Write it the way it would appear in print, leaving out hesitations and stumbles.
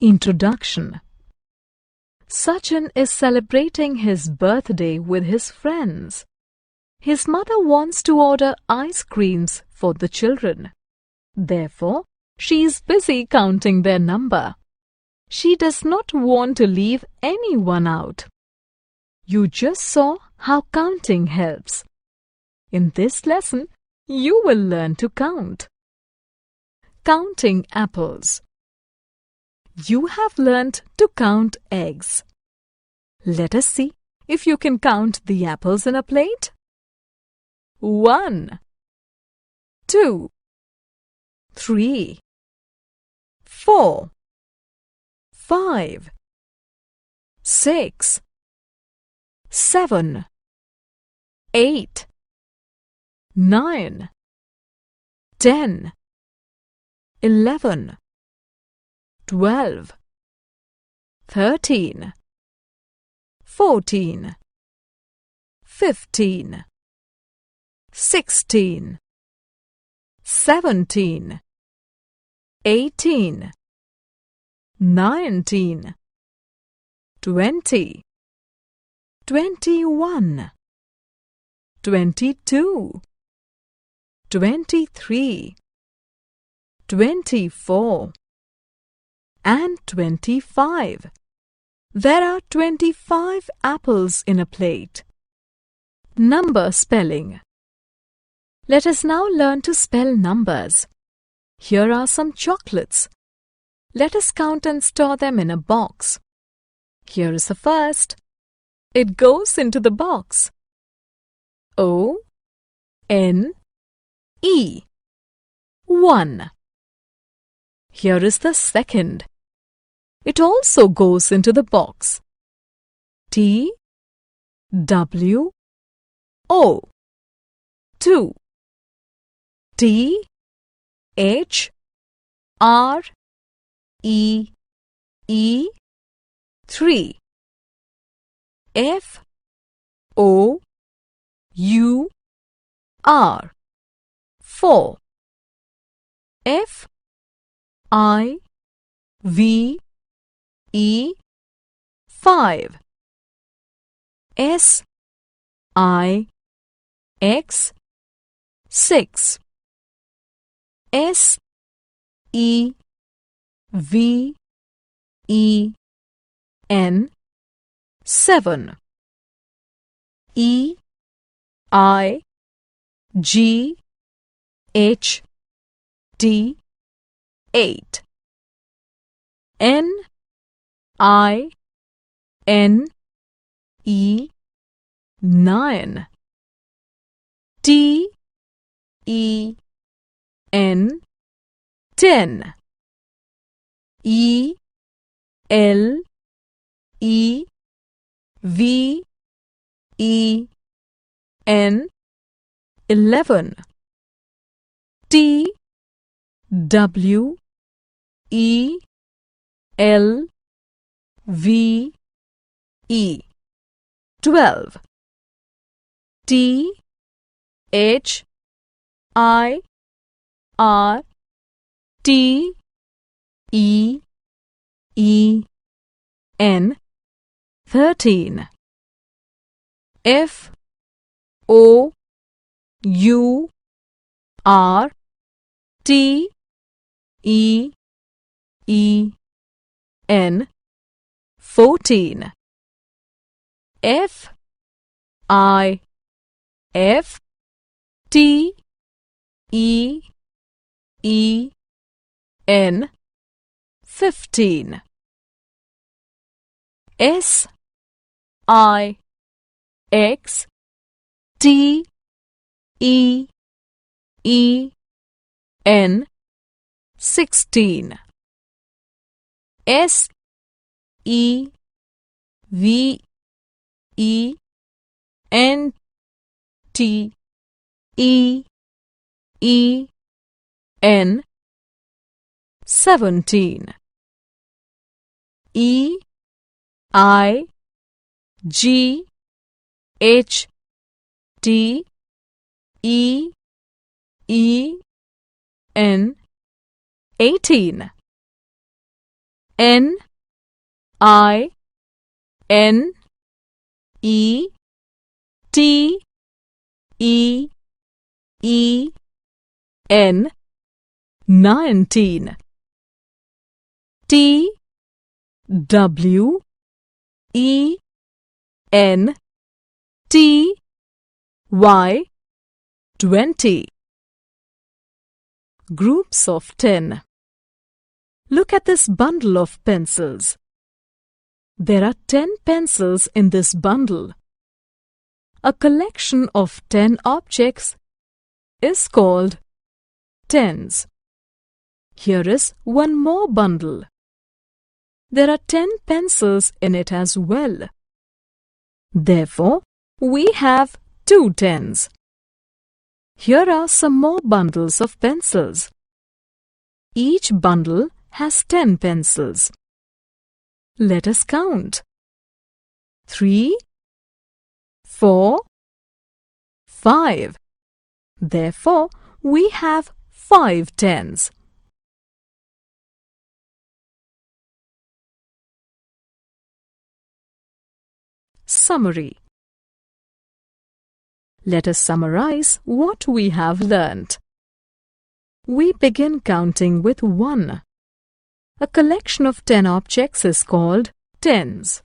Introduction. Sachin is celebrating his birthday with his friends. His mother wants to order ice creams for the children. Therefore, she is busy counting their number. She does not want to leave anyone out. You just saw how counting helps. In this lesson, you will learn to count. Counting apples. You have learnt to count eggs. Let us see if you can count the apples in a plate. 1, 2, 3, 4, 5, 6, 7, 8, 9, 10, 11, 12, 13, 14, 15, 16, 17, 18, 19, 20, 21, 22, 23, 24, and 25. There are 25 apples in a plate. Number spelling. Let us now learn to spell numbers. Here are some chocolates. Let us count and store them in a box. Here is the first. It goes into the box. O-N-E 1. Here is the second. It also goes into the box. T-W-O 2. T-H-R-E-E 3. F-O-U-R 4. F-I-V-E 5. S-I-X 6. S-E-V-E-N 7. E-I-G-H-T 8. N-I-N-E 9. T-E-N 10. E-L-E-V-E-N 11. T-W-E-L-V-E 12. T-H-I-R-T-E-E-N 13. F-O-U-R-T-E-E-N 14. F-I-F-T-E-E-N 15. S-I-X-T-E-E-N 16. S-E-V-E-N-T-E-E-N 17. E-I-G-H-T-E-E-N 18. N I N E T E E N 19. T W E N T Y 20. Groups of 10. Look at this bundle of pencils. There are 10 pencils in this bundle. A collection of 10 objects is called tens. Here is one more bundle. There are 10 pencils in it as well. Therefore, we have 2 tens. Here are some more bundles of pencils. Each bundle has 10 pencils. Let us count. 3, 4, 5. Therefore, we have 5 tens. Summary. Let us summarize what we have learnt. We begin counting with 1. A collection of 10 objects is called tens.